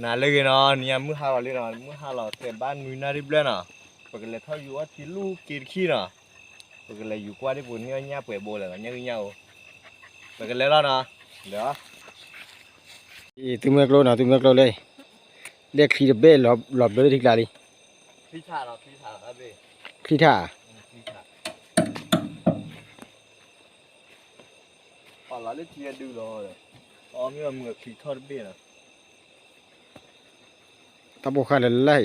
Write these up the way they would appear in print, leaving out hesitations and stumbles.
นาเลยเนาะเนี่ยมือหาเราเลยเนาะมือหาเราแต่บ้านมือนาริบเลยเนาะปกติเท่าอยู่ว่าที่ลูกกินขี้เนาะปกติอยู่กว่าที่ปุ่นเนี่ยเปื่อยโบเลยเนี่ยเงี้ยปกติแล้วเนาะเดี๋ยวตุ้มเกลือเลยเรียกขี้เบ้หลบเลยทีกลาดิพี่ชาเนาะครับพี่ขี้ท่าอ๋อเราเล่นเทียดูเลยอ๋อมีว่ามือขี้ทอดเบี้ยนะตะโบขาเลยไล่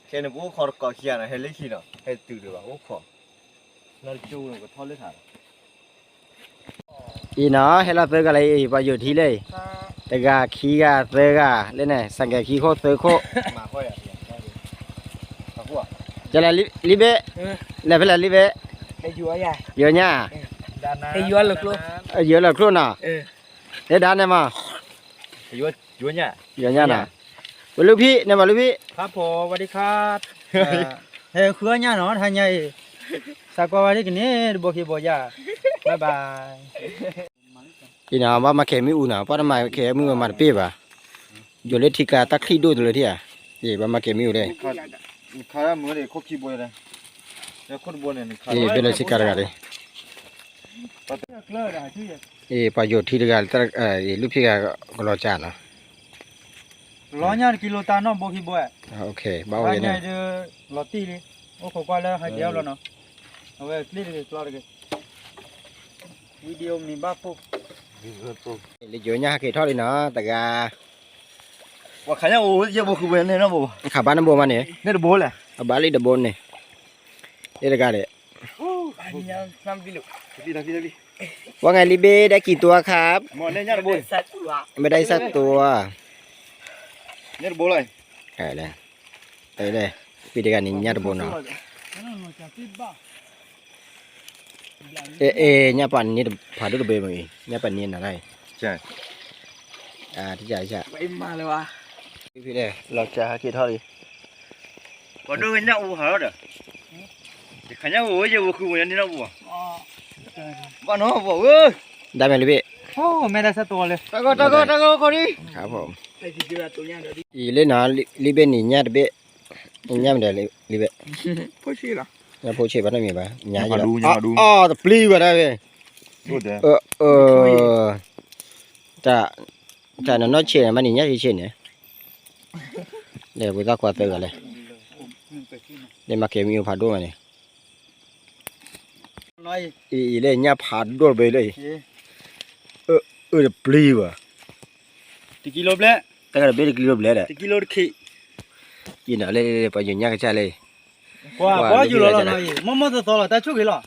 แค่เนี่ยพวกขอก่อขี้นะให้เล่นขี้เนาะให้ตื่นเลยว่ะพวกขอนั่นจูนก็ทอดเลยถ่ายอีเนาะให้เราเจอกันเลยประโยชน์ที่เลยแต่กาขี้กาเจอกาเล่นไงสังเกตขี้โคเจอโคมาค่อยอ่ะมาหัวจะอะไรลิเบ้แล้วเป็นอะไรลิเบ้ไอ้ยัวใหญ่เยอะเนี่ยไอ้ยัวหลุดลูกเยอะเลยครูน่ะเฮ้ยด้านเนี่ยมายัวเนี่ยเยอะเนี่ยนะลูกพี่เนี่ยมาลูกพี่ครับผมสวัสดีครับเฮ้ยเครือเนี่ยเนาะท่านใหญ่สักวันนี้กันนี่บอกขี้บอกยาบ๊ายบายอีน่ะมาเขมิอูน่ะเพราะทำไมเขมิอูมาเปี๊ยบอ่ะอยู่เลยที่กาตักขี้ดูเลยที่อ่ะมาเขมิอูเลยข้ามือเลยคบขี้บวยเลยแล้วคนบวยเนี่ยเป็นอะไรสิการกันเลยประโยชน์ที่กาตักลูกพี่ก็รอจานนะร้อยกิโลตันเนาะบอกขี้บวยโอเคบ้าเลยเนี่ยจะลอตตี้เลยโอ้ขอกว่าแล้วให้เดียวแล้วเนาะเอาไว้คลิปเลยคลอดเลยวิดีโอมีบ้าปุ๊บเลยเยอะเนี่ยเกทอดเลยเนาะแต่กาว่าขยันโอ้ยยังบุกเวนเลยนะบุขับบ้านน้ำบัวมาเนี่ยเนี่ยบุเลยบ้านเลยเดบนเนี่ยนี่ตะการเลยว่าไงลิเบ้ได้กี่ตัวครับหมดเนี่ยบุไม่ได้สักตัวเนี่ยบุเลยเลยปีเดียวกันนี่เนี่ยเดบนเนาะเนี่ยปันนี่ผ่าดูเบมั้ยเนี่ยปันนี่อะไรใช่ที่ใช่ไปมาเลยวะพี่เด้เราจะกี่เท่าดิก็ดูเนี่ยอูหาแล้วเด้ขยันโอ้ยยังบุกเวนนี่นะบุบ้านน้องบุได้ไหมลิเบ้โอ้ไม่ได้สักตัวเลยตะโกคนนี้ครับผมไอ้ที่ดูตัวอย่างเดี๋ยวดิอีเล่นนะลิเบ้นี่เนี่ยเบ้เนี่ยมันเดี๋ยวลิเบ้พูดชื่อหรอเนี่ยพูดชื่อบ้านมีป่ะเนี่ยอ๋อแต่ปลีกว่าได้เว้ยจะนั่นน้อยเชี่ยมันนี่เนี่ยที่เชี่ยเนี่ยเดี๋ยวกูจะกวาดเตอร์กันเลยเดี๋ยวมาเก็บมีผ่าด้วยเนี่ยอีเล่นเนี่ยผ่าด้วยไปเลยปลีว่ะกิโลเบลแต่ก็เป็นกิโลเบลเลยกิโลขี้ยินอะไรไปอยู่เนี่ยก็ใช่เลยว่าอยู่แล้วนะมั่จะต่อแล้วแต่ชุกเหรอ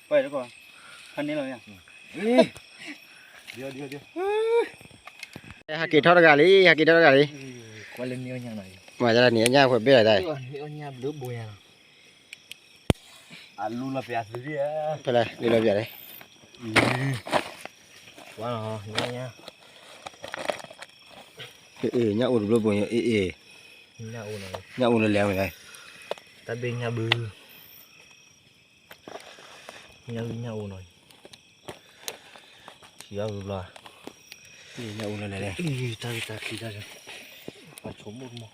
ไปดีกว่าคันนี้เลยเดี๋ยวฮักกี้ทอดกะลีฮักกี้ทอดกะลีกว่าเล่นเนื้อยังไงมาจะเนี่ยเนี่ยคนเบี้ยได้เนื้อเนี่ยเลือบวยลูละเปียสิพี่ไปเลยนี่เราเบี้ยเลยว้าวเนี่ยเนี่ยอุ่นรูปบวยเนี่ยอุ่นเลยแล้วไงตาเบงเนี่ยบื้อเนี่ยอุ่นหน่อยเสียรูปละเนี่ยอุ่นเลยเลยตาขี้ได้เลยมาชมหมดมั้ง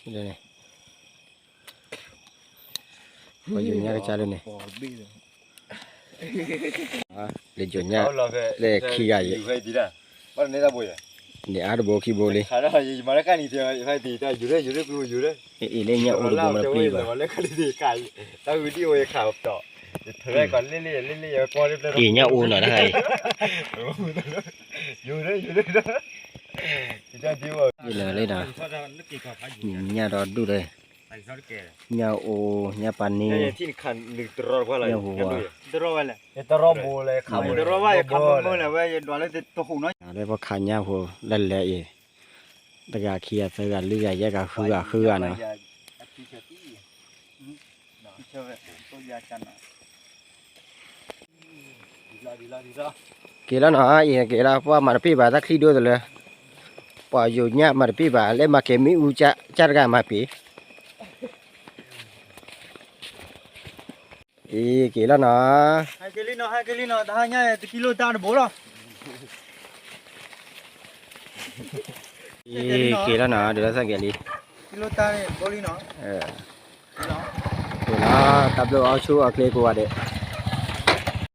นี่เลยไปอยู่เนี่ยก็ใช่เลยเนี่ยเลยอยู่เนี่ยเลยขี้ใหญ่บ้านนี้ตาบุยเนี่ยอาร์ตโบขี้โบเลยข้าราชการมาแล้วกันนี่เดียวไฟตีได้อยู่เลยอยู่เลยเล่นเนี่ยอุ่นโบมันปลีกว่ะมาแล้วกันดีไก่ตั้งวิดีโอข่าวต่อเธอได้ก่อนเล่นก่อนเล่นเนี่ยอุ่นหน่อยนะไงอยู่เลยจะดีวะนี่เลยนะเนี่ยรอดูเลยเนี่ยโอเนี่ยปันนี่ที่ขันหนึ่งตรอว่าอะไรเนี่ยหัวตรอว่าอะไรตรอโบเลยขับตรอว่าขับโบเลยว่าจะดูอะไรตัวหูน้อยได้พอขันเนี่ยหัวเล่นเลยแต่กาเคียเสือเลือยแยกกับคือนะกี่แล้วเนาะกี่แล้วเพราะมันปีบาตักขี้ด้วยเลยพออยู่เนี่ยมันปีบาเล่มาเก็บมีอุจจัดการมาปีกี่แล้วเนาะให้กิโลเนาะถ้าเนี่ยกิโลตาโบล่ะ กี่แล้วนะเดี๋ยวสักแกลี กิโลตาเนี่ยบอลีเนาะ เออ เนาะ เดี๋ยวนะตับโลเอาชูเอาเคลกูว่าเด็